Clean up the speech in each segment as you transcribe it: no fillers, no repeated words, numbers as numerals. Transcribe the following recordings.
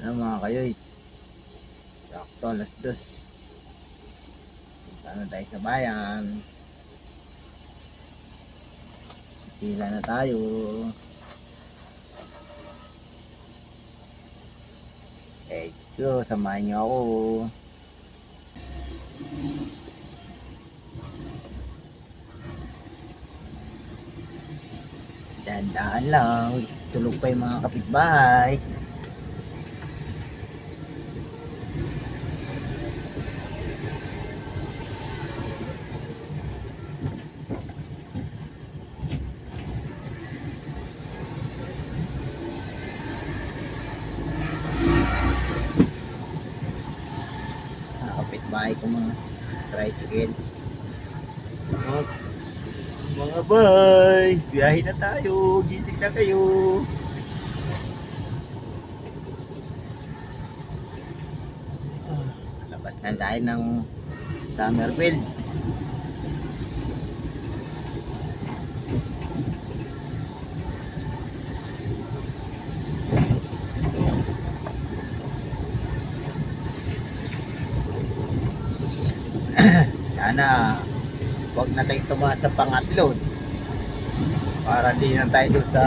Ano mga kayoy, sakto alas 2. Punta na tayo sa bayan. Pila na tayo. Let's go, samahan niyo ako. Dahan-dahan lang, tulog pa yung mga kapitbahay. Kapitbahay ko mga tricycle. Mga bay, biyahe na tayo, gising na kayo. Labas na tayo ng Summerfield. Sana wag na tayong tumaas sa pangatlo para di na tayo doon sa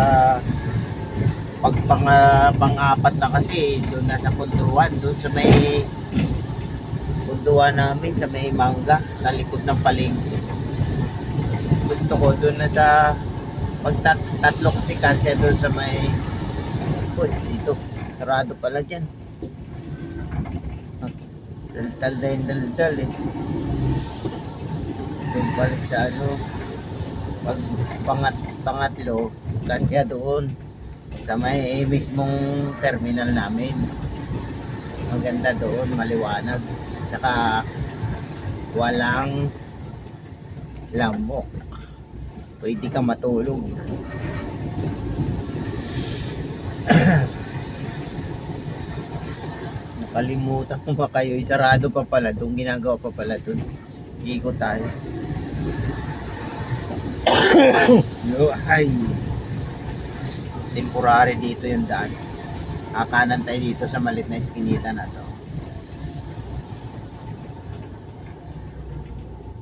pang-apat na, kasi doon na sa punduan, doon sa may punduan namin sa may Mangga sa likod ng palengke. Gusto ko doon na sa tatlo kasi doon sa may dito sarado pala dyan. Daldal na yung daldal eh. Doon pala sa pangatlo kasi doon sa may mismong terminal namin. Maganda doon, maliwanag, saka walang lamok, pwede ka matulog. Nakalimutan ko ba kayo, sarado pa pala doon, ginagawa pa pala doon. Ikot tayo. Ay, temporary dito yung daan. Kakanan tayo dito sa malit na eskinita na to.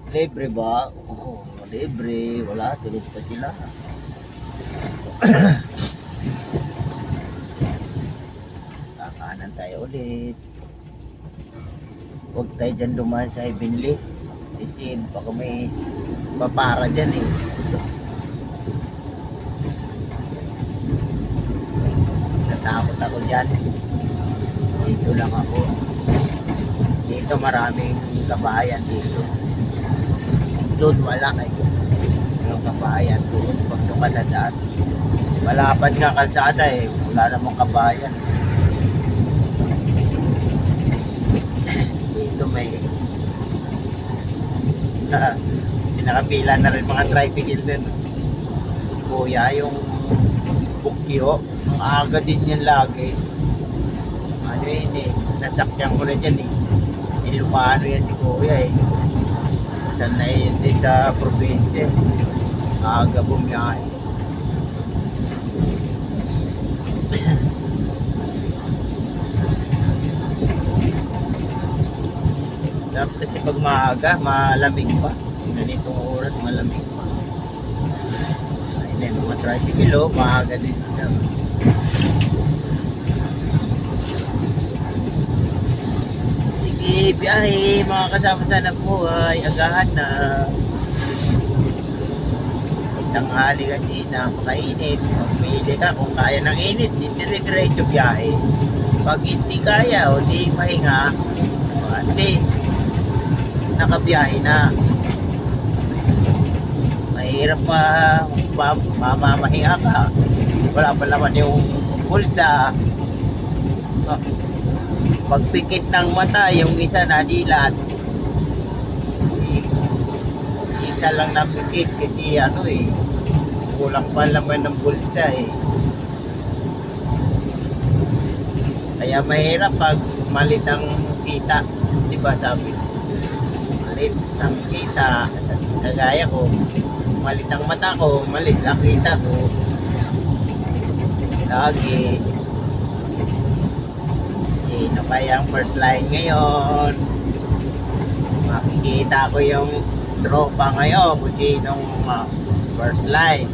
Libre ba? Oo, libre. Wala, tulog pa sila. Kakanan tayo ulit. Huwag tayo dyan dumaan sa Heavenly, kasi baka may papara dyan eh. Natakot ako dyan. Dito lang ako. Dito maraming kabahayan dito. Doon wala kayo. Walang kabahayan doon pag lumadadaan. Malapad nga kalsada eh. Wala namang kabahayan. Dito may pinakapila na rin mga tricycle din. Si Kuya yung bukyo, ang aga din yan lagi. Ano yun eh, nasakyan ko na dyan eh. Ilocano yan si Kuya eh. Sanay yun din sa probinsya. Aga bumiyahe. Dapat kasi pag maaga, malamig pa. Ganitong oras, malamig pa. Ayun na yung mga tricycle, maaga din. Sige, biyahe, mga kasama sa buhay. Agahan na. Tanghali kasi napakainit. Pagpili ka kung kaya ng init, di dire-diretso biyahe. Pag hindi kaya o di pahinga, at least nakabiyahe na. Mahirap pa mamamahinga ka, wala pa naman yung pulsa. Pagpikit ng mata, yung isa nadilat, kasi isa lang napikit kasi kulang pa naman ng pulsa eh. Kaya mahirap pag malit ang kita, diba sabi? Malit ang kita, kagaya ko, malit ang mata ko, malit ang kita ko. Lagi kayang first line ngayon. Makikita ko yung tropa ngayon kung sinong first line.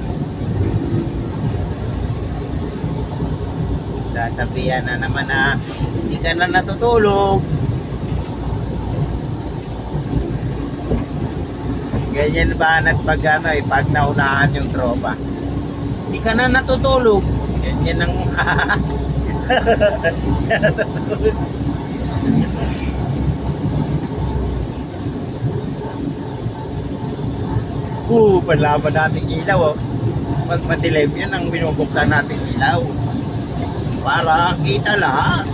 Sasabihan na naman na hindi ka na natutulog. Ganyan ba pag pag naunahan yung tropa? Hindi ka na natutulog. Ganyan ang natutulog. Panlaban natin ilaw. Pag madilim yan ang binubuksan natin ilaw. Para kita lahat.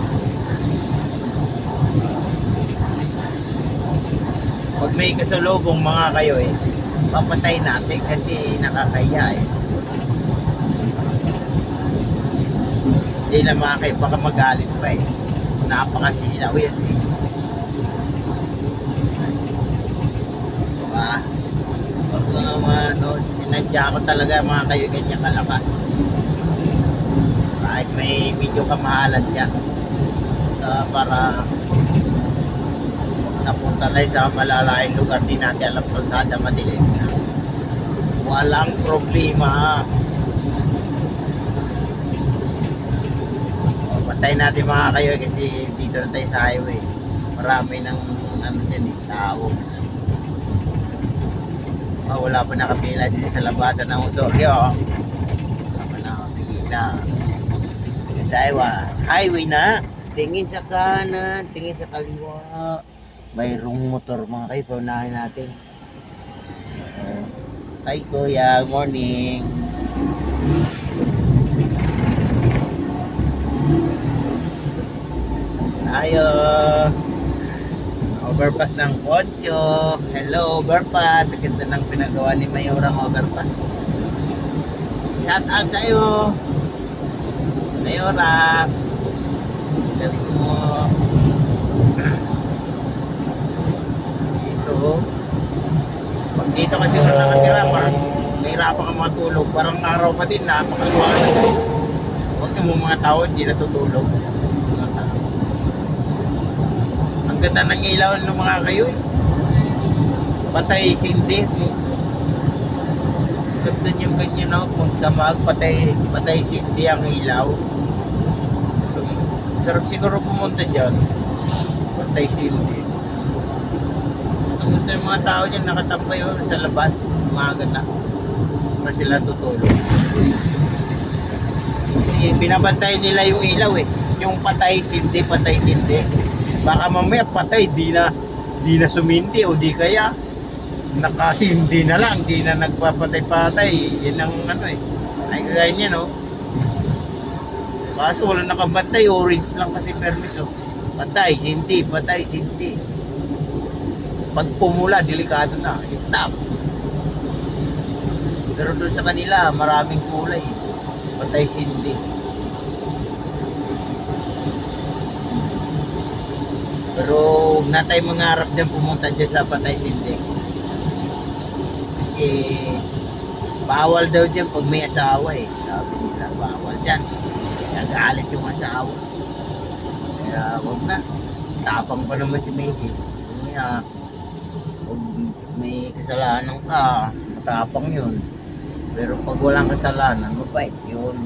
Pag may kasalubong mga kayo papatay natin kasi nakakaya Hindi na mga kayo baka magalit pa napakasilaw yan Pag sinadya ko talaga mga kayo ganyan kalakas. Kahit may medyo kamahalan siya para napunta tayo sa malalayang lugar, di natin alam kalsada, madilim na. Walang problema. Patay natin mga kayo kasi dito na tayo sa highway. Marami ng tao. Wala pa nakapila din sa labasan ng Osorio. Wala pa nakapila. Sa highway na. Tingin sa kanan, tingin sa kaliwa. Mayroong motor mga kayo, paunahin natin. Hi kuya, morning. Tayo. Overpass ng Poncho. Hello, overpass. Ang ganda ng pinagawa ni Mayorang overpass. Shout out sa'yo, Mayora. Galing mo. Pag dito kasi wala nakatira, parang nahirapan ka matulog. Parang araw pa din, napakaluwagan. Huwag mo mga tao, hindi natutulog. Ang ganda ng ilaw ng mga kayo. Patay sindi. Ganda yung ganyan kung damag, patay sindi ang ilaw. Sarap siguro pumunta dyan. Patay sindi. Gusto yung mga tao dyan nakatampay sa labas, umaga na pa sila tutulog kasi binabantay nila yung ilaw yung patay sindi baka mamaya patay di na sumindi o di kaya nakasindi na lang, di na nagpapatay-patay. Yun ang ay kagaya niya kaso wala nakabantay, orange lang kasi permis patay sindi pag pumula, delikado na. Stop. Pero doon sa kanila, maraming kulay. Patay sindi. Pero huwag na tayo mangarap dyan pumunta dyan sa patay sindi. Kasi bawal daw dyan pag may asawa Sabi nila, bawal dyan. Nagalit yung asawa. Kaya huwag na. Tapang pa naman si Mrs. Kaya may kasalanan ka, matapang yun. Pero pag walang kasalanan, mabait yun.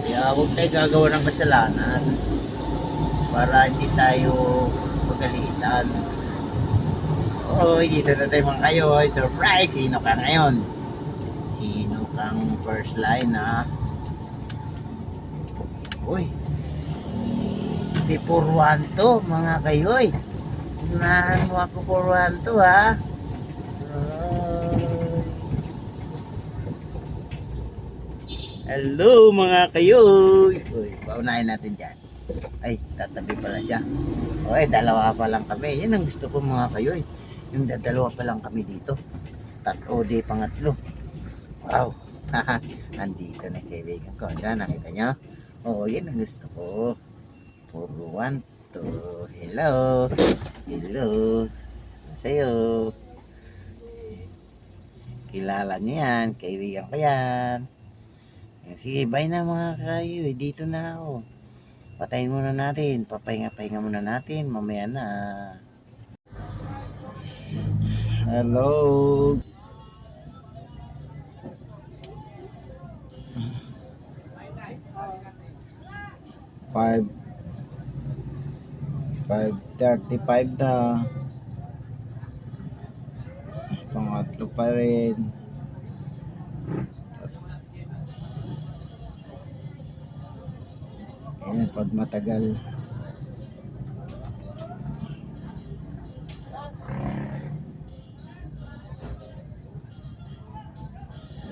Kaya huwag tayo gagawa ng kasalanan para hindi tayo pagalitan. Dito na tayo mga kayo. Surprise! Sino ka ngayon? Sino kang first line Uy! Si Purwanto mga kayo Unahan mo ako Purwanto Hello mga kayo. Paunahin natin dyan. Ay, tatabi pala siya. Dalawa pa lang kami. Yan ang gusto ko mga kayo Yung dalawa pa lang kami dito. Pangatlo. Wow. Andito na kaibigan ko. Diyan, nakita nyo? Yan ang gusto ko. Purwanto. Hello. Hello. Sa'yo. Kilala nyo yan. Kaibigan ko yan. Sige, bye na mga kayo. Dito na ako. Patayin muna natin. Papahinga-pahinga muna natin. Mamaya na. Hello. Five 5:35 na. Pangatlo pa rin. Ayan, pag matagal.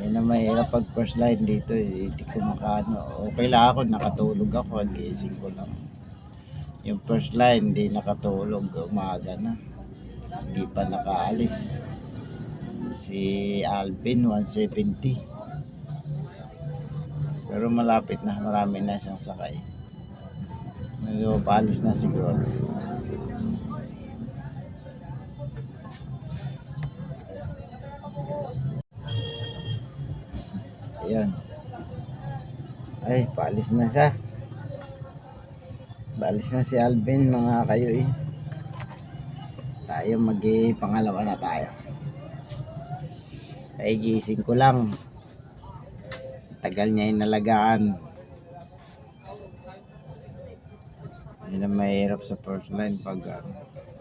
Yan na mahirap pag first line dito eh. Hindi ko makaano. Okay lang ako, nakatulog ako. Gising ko lang. Yung first line, hindi nakatulog. Umaga na. Hindi pa nakaalis. Si Alvin, 170. Pero malapit na. Marami na siyang sakay. Medyo paalis na siguro. Ayan. Ay, paalis na siya. Paalis na si Alvin, mga kayo eh. Tayo pangalawa na tayo. Ay, gising ko lang. Tagal niya inalagaan. Hindi na mahirap sa first line pag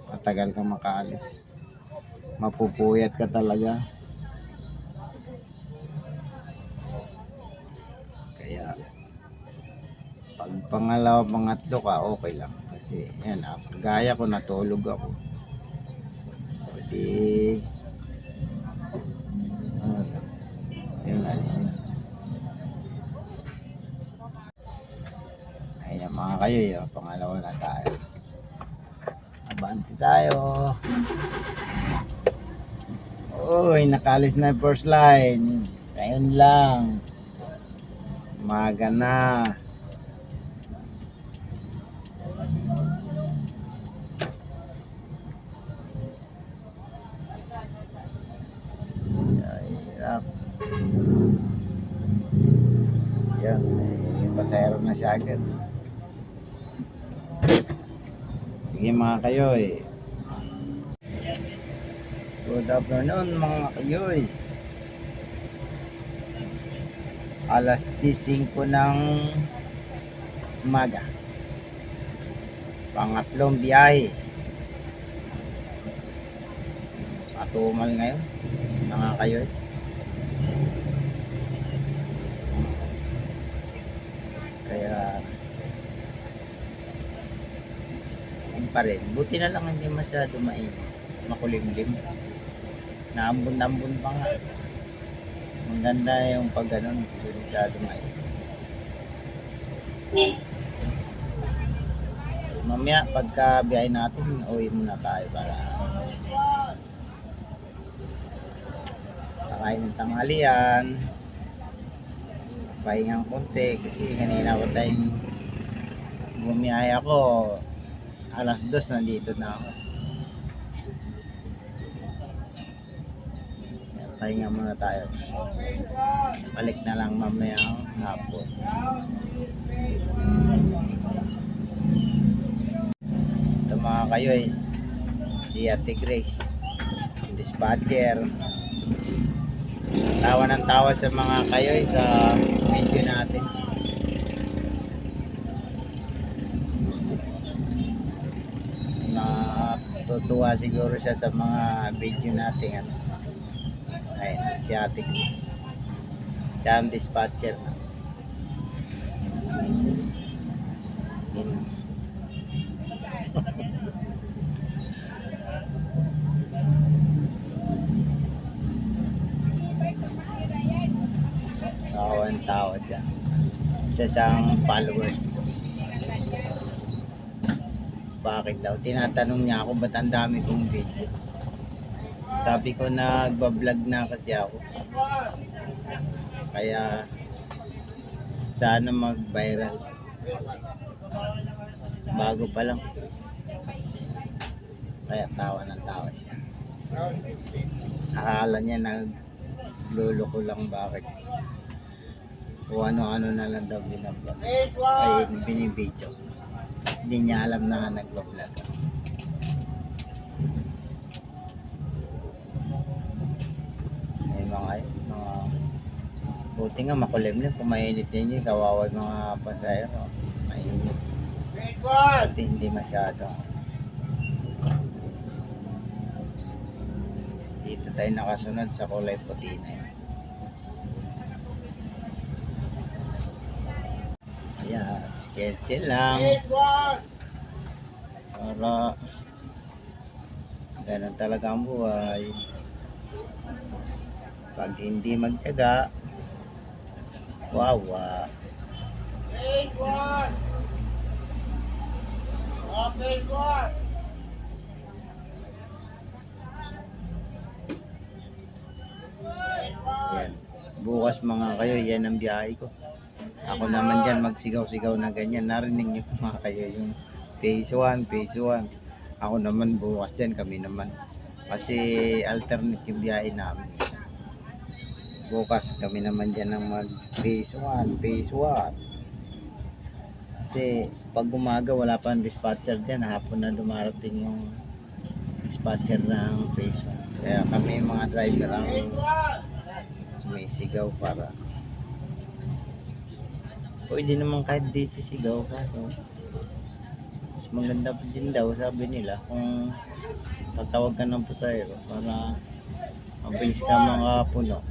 matagal ka makaalis. Mapupuyat ka talaga. Kaya pag pangalawa, pangatlo ka, okay lang. Kasi yan, gaya ko natulog ako. Pwede yun, alis na. Ayun mga kayo, yun, pangalawa na tayo. Abante tayo. Uy, nakalis na yung first line. Ayun lang. Umaga na. Hirap. Yan, may pasahero na siya agad. Sige mga kayoy. Good afternoon mga kayoy. Alas 5 ng umaga. Pangatlong biyahe. Matumal ngayon mga kayoy. Kaya pa rin. Buti na lang hindi masyado makulimlim. Naambon-ambon pa nga. Maganda yung pag ganun, hindi masyado mainit. Mamaya pagka biyahe natin, uwi muna tayo para kakain ng tanghalian, pahingang konti kasi kanina ko tayong bumiyahe ako. Alas 2 nandito na ako. Pahinga muna tayo. Balik na lang mamaya hapon. Ito mga kayo eh. Si Ate Grace, dispatcher. Tawa ng tawa sa mga kayo eh, sa video natin. Natutuwa siguro siya sa mga video natin. Ayun, si Ate Chris. Siya ang dispatcher na. Tawa siya. Isa siyang followers. Bakit daw? Tinatanong niya ako ba't ang dami kong video. Sabi ko nagbablog na kasi ako. Kaya sana mag-viral. Bago pa lang. Kaya tawa ng tawa siya. Akala niya nagluloko lang bakit. Kung ano-ano na lang daw binablog. Ay binibidyo. Hindi niya alam na nagbablog. Ay mga buti nga makulimlim kung mainit din yun, kawawa yung mga pasahero. Mainit. Buti hindi masyado. Dito tayo nakasunod sa kulay puti na yun. Ayan, chill lang. Para ganun talaga ang buhay. Pag hindi magtiyaga, wawa. Yan. Bukas mga kayo, yan ang biyahe ko. Ako naman dyan magsigaw-sigaw na ganyan. Narinig niyo mga kayo yung phase 1, phase 1. Ako naman bukas dyan, kami naman. Kasi alternative biyahe namin. Bukas kami naman dyan ng mag phase 1, phase 1. Kasi pag umaga wala pa ang dispatcher dyan, hapon na dumarating yung dispatcher ng phase 1. Kaya kami mga driver ang sumisigaw para pwede naman kahit di sisigaw, kaso mas maganda pa din daw sabi nila kung tatawag ka ng pasahero para mabilis ka makapuno.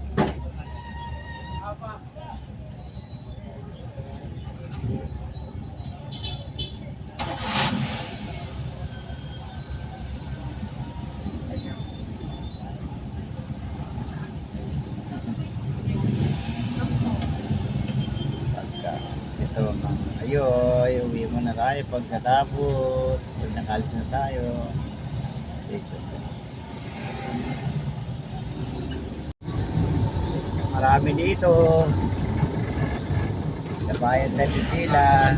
Ito mga ayoy, uwi muna tayo pagkatapos pag nakalis na tayo dito. Marami dito sa bayan na Pipila.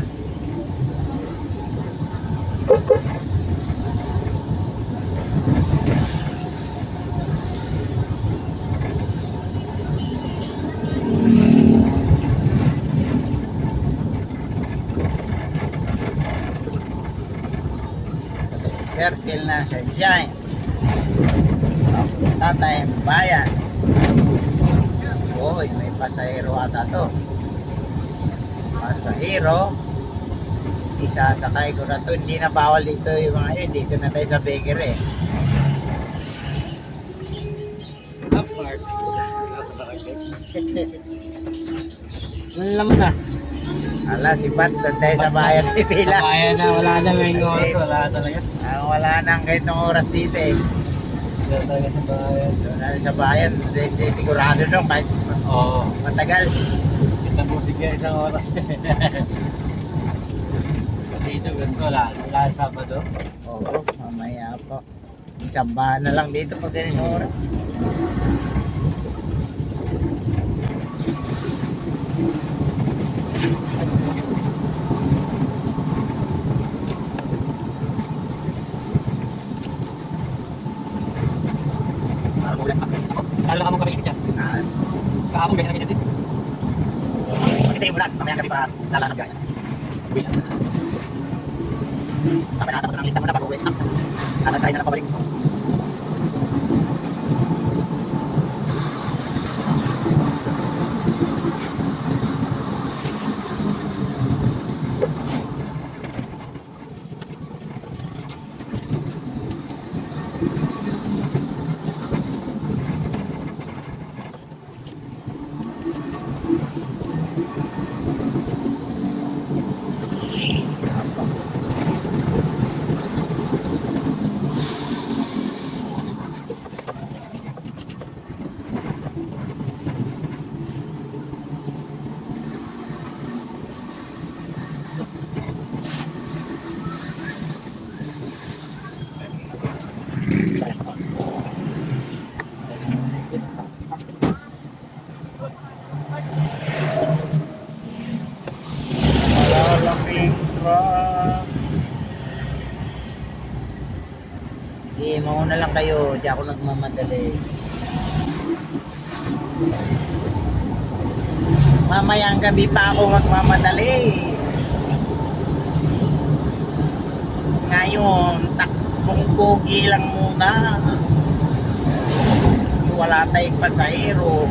Circle na siya dyan. Punta tayong bayan. Uy, may pasahero ata to. Pasahero. Isasakay ko na to. Hindi na bawal dito yung mga yun. Dito na tayo sa bakery. Upmark. Ano naman na? Ala, si Pat, doon tayo sa bayan ni Pila. Sa bayan na, wala na may oras, wala talaga. Wala nang kahitong oras dito eh. Doon talaga sa bayan. Doon na sa bayan, sigurado nung kahit Oo. matagal. Kita musik yan isang oras. Dito, ganito, wala Sabado. Oo, mamaya po. Tsambahan na lang dito pag ganitong oras. Lalo ka mong kami ikit yan. Kahapon ganyan namin din. Makita yung ulan, mamaya kami pa lalasag gaya. Kami nakatapat ng lista muna bago uwi. Anan sa'yo na lang pabalik. Sige, mauna lang kayo. Di ako nagmamadali. Mamayang gabi pa ako magmamadali. Pogi lang muna. Wala tayong pasahero.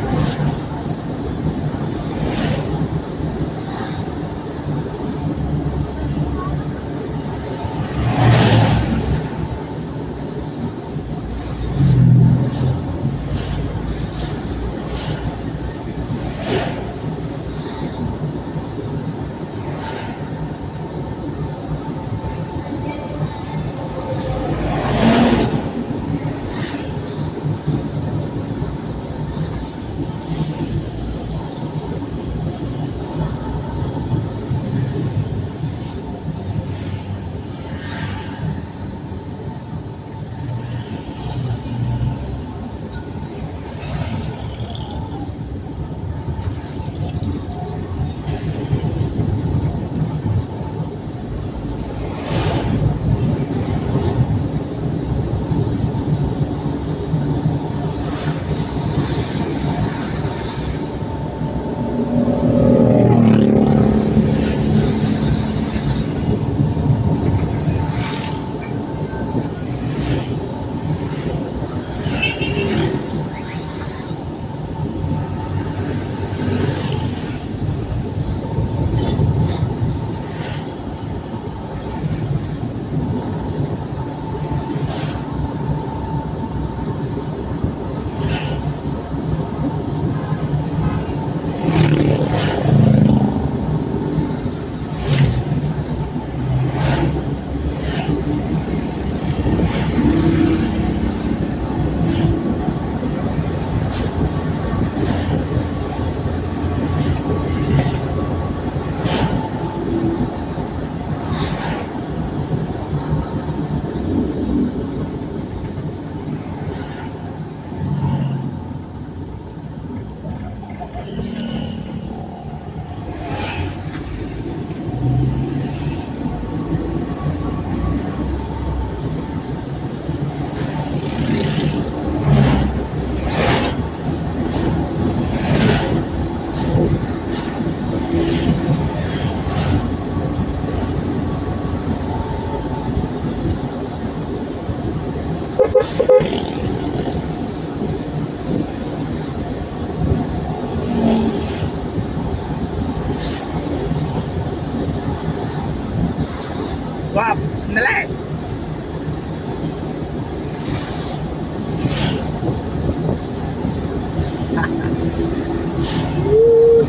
Wow, sandali!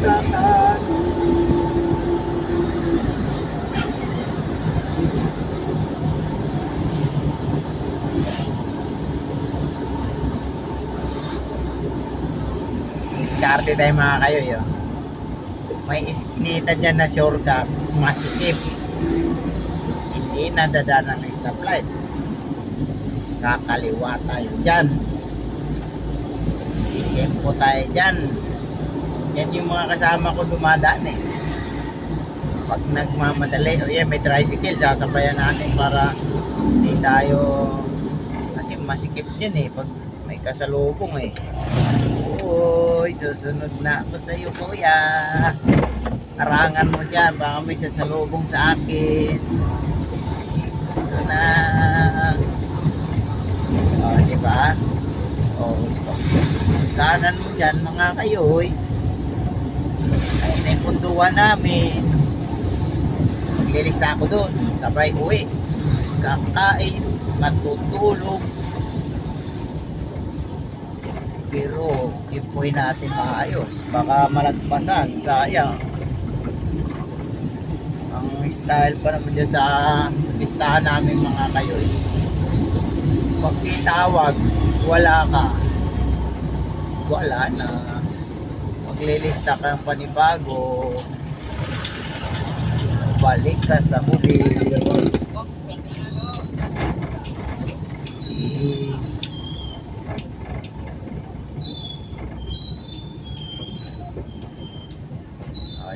Tataan. Diskarte tayo mga kayo yun. May iskinita dyan na shortcut, masikip. Hindi nadadaan ng stoplight. Kakaliwa tayo dyan. Itsempo tayo dyan. Yan yung mga kasama ko dumadaan eh. Pag nagmamadali, o yan, may tricycle, sasabayan natin para hindi tayo, kasi masikip dyan eh, pag may kasalubong eh. Uy, susunod na ako sa'yo kuya. Harangan mo dyan, baka may sasalubong sa akin. Ito na. O, diba? O, kanan mo dyan mga kayoy. Ayun na yung punduan namin. Maglilista ako doon. Sabay uwi. Kakain. Matutulog. Pero timpuhin natin maayos. Baka malagpasan. Sayang. Ang style pa naman dyan sa listahan namin mga kayoy. Pag titawag, wala ka. Wala na. Maglilista ka ng panibago, balik ka sa huli.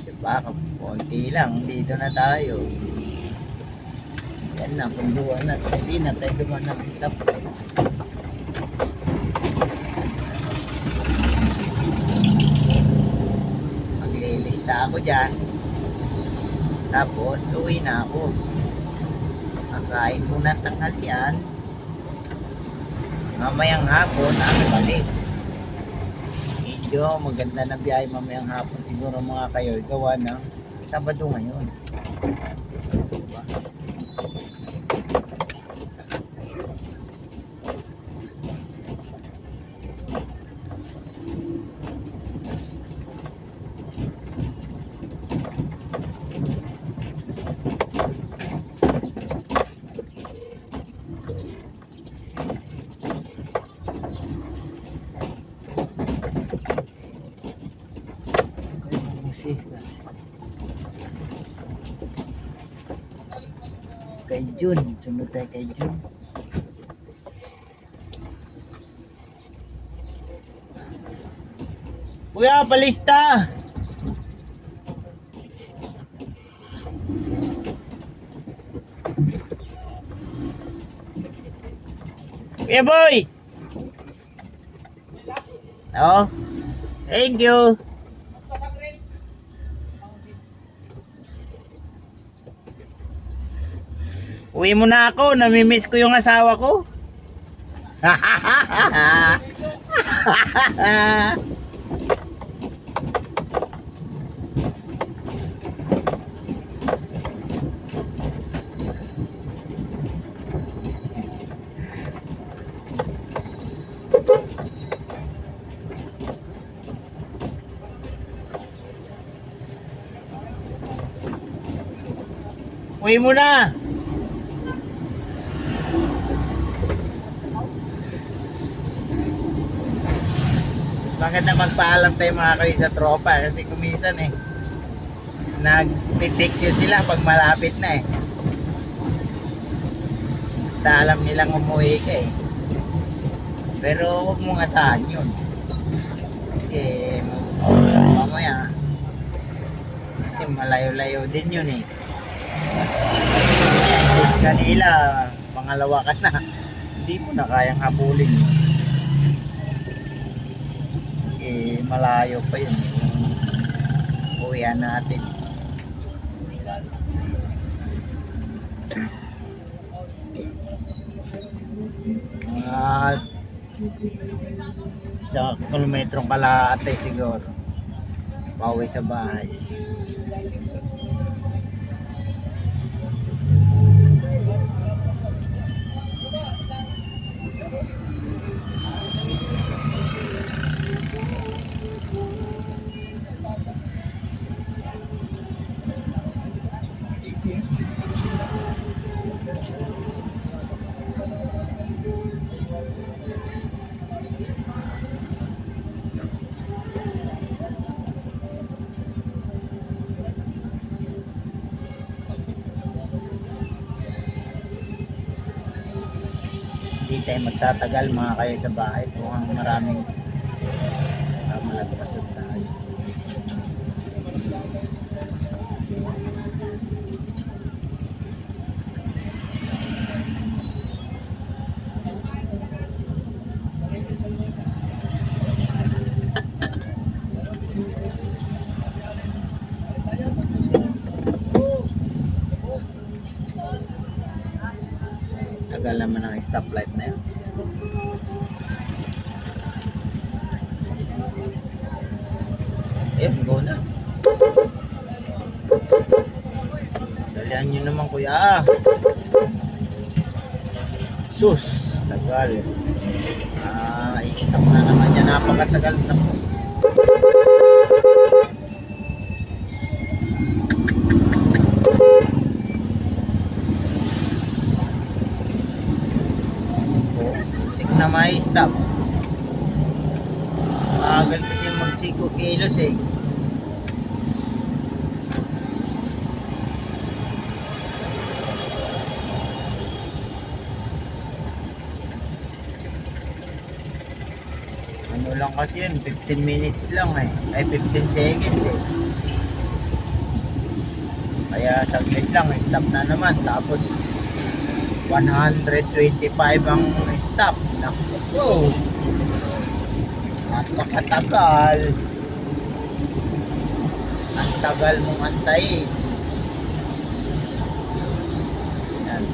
Diba? Konti lang, dito na tayo. Yan na, punduan na. Hindi na tayo duman ng stop. Ako dyan, tapos uwi na ako. Kakain muna ng tanghalian, Mamayang hapon, ang balik. Medyo maganda na biyahe mamayang hapon. Siguro mga kayo, gawa ng Sabado ngayon. Diba? Kay Jun, sunod tayo kay Jun. Kuya, palista! Kuya boy! Oh, thank you. Uwi mo na ako, namimiss ko yung asawa ko. Uwi mo na. Maganda magpaalam tayo mga kayo sa tropa kasi kuminsan nag-text yun sila pag malapit na basta alam nilang umuwi ka pero huwag mong asahan yun kasi mamaya kasi malayo-layo din yun kanila pangalawa ka na hindi mo na kayang habulin yun. Malayo pa yun uwian natin at sa kilometrong kalahati siguro pauwi sa bahay. Hindi tayo magtatagal mga kayo sa bahay kung ang maraming malagpas na tayo. Tagal naman ang stoplight na yun. Ayun, go na. Dalihan nyo naman kuya. Sus, tagal. I-stop na naman yan. Napakatagal na po. Na may stop. Magal kasi mag-6 kilos Ano lang kasi yun, 15 minutes lang ay 15 seconds Kaya saglit lang, stop na naman. Tapos 125 ang stop. Naku, napakatagal. Ang tagal mong antayin. Yan.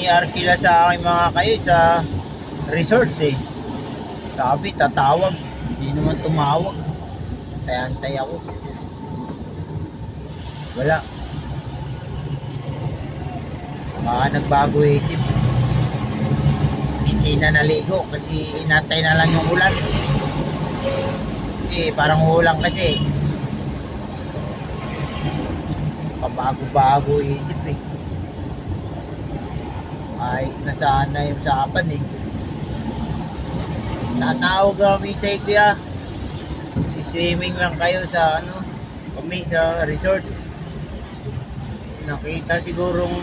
Arkila sa akin mga kayo sa resort eh. Sabi, tatawag. Hindi naman tumawag. Antay ako. Wala. Nagbago isip. Hindi na naligo kasi inantay na lang yung ulan. Kasi parang ulan kasi. Pabago-bago isip eh. Ayos na sana yung usapan eh. Tatawag kami sa Ikea. Swimming lang kayo sa kami sa resort. Nakita sigurong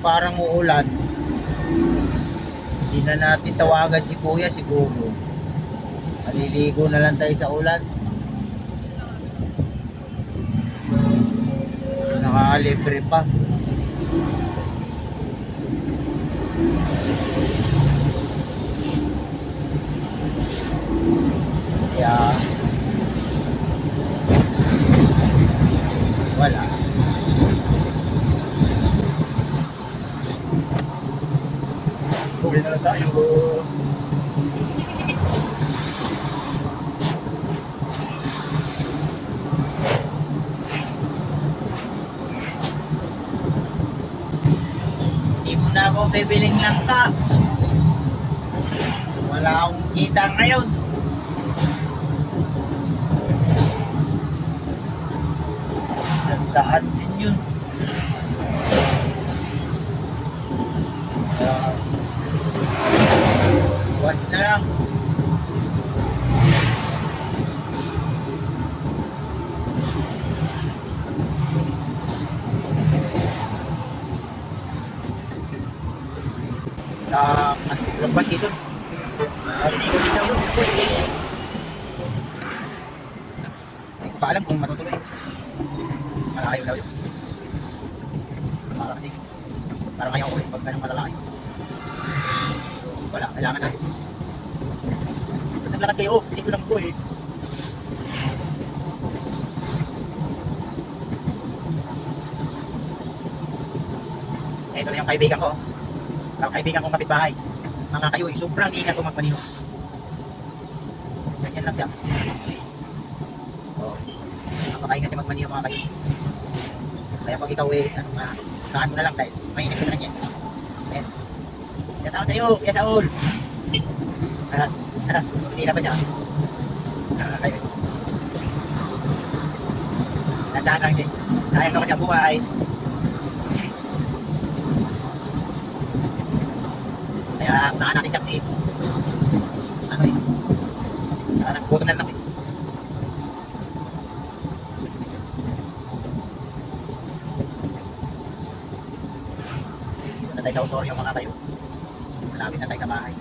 parang uulan. Hindi na natin tawagan si Kuya siguro. Maliligo na lang tayo sa ulan. Nakalibre pa. Kaya wala. Uwi na lang tayo. Hindi mo na ako bibiling langka. Wala akong kita ngayon. Daan din yun. Was na lang. Sa Lamban, Quezon. Hindi ko pa alam kung matutuloy. Malayo daw yun. Parang kasi parang ayaw ko eh pag ganun malalaki. Wala, kailangan natin. Ba't naglakad kayo? Hindi ko lang po eh. Ito na yung kaibigan ko. Ang kaibigan kong kapitbahay. Mga kayo eh, sobrang ingat kung magmaniho. Ganyan lang siya. Oo. Napakaingat yung magmaniho mga kayo. Kaya pag ikaw eh, saan mo na lang dahil may init ka na niya. Ayan. Shout out sa'yo, Kuya Saul. Sila pa dyan. Kayo. Nasaan lang din. Sayang na kasi ang buhay. Kaya naan natin siya kasi nagbuto na lang eh. Dito na tayo sa Osorio mga tayo. Malapit na tayo sa bahay.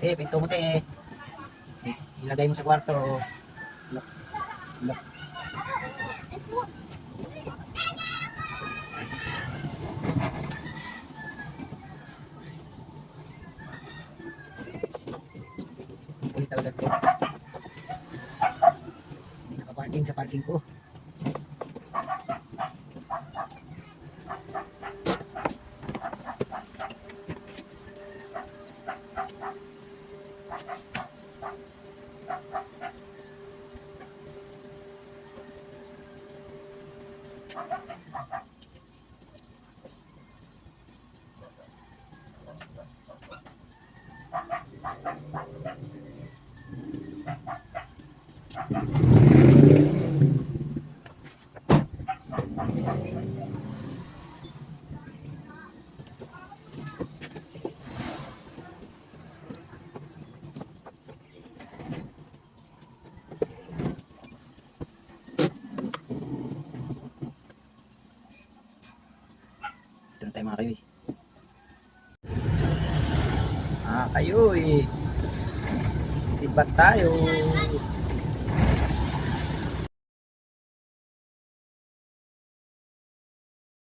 Pinto mo te. Ilagay mo sa kwarto. Lock. Lock. Uli talaga to. Hindi nakaparking sa parking ko. Ito na tayo mga kayo. Kayo sibat tayo.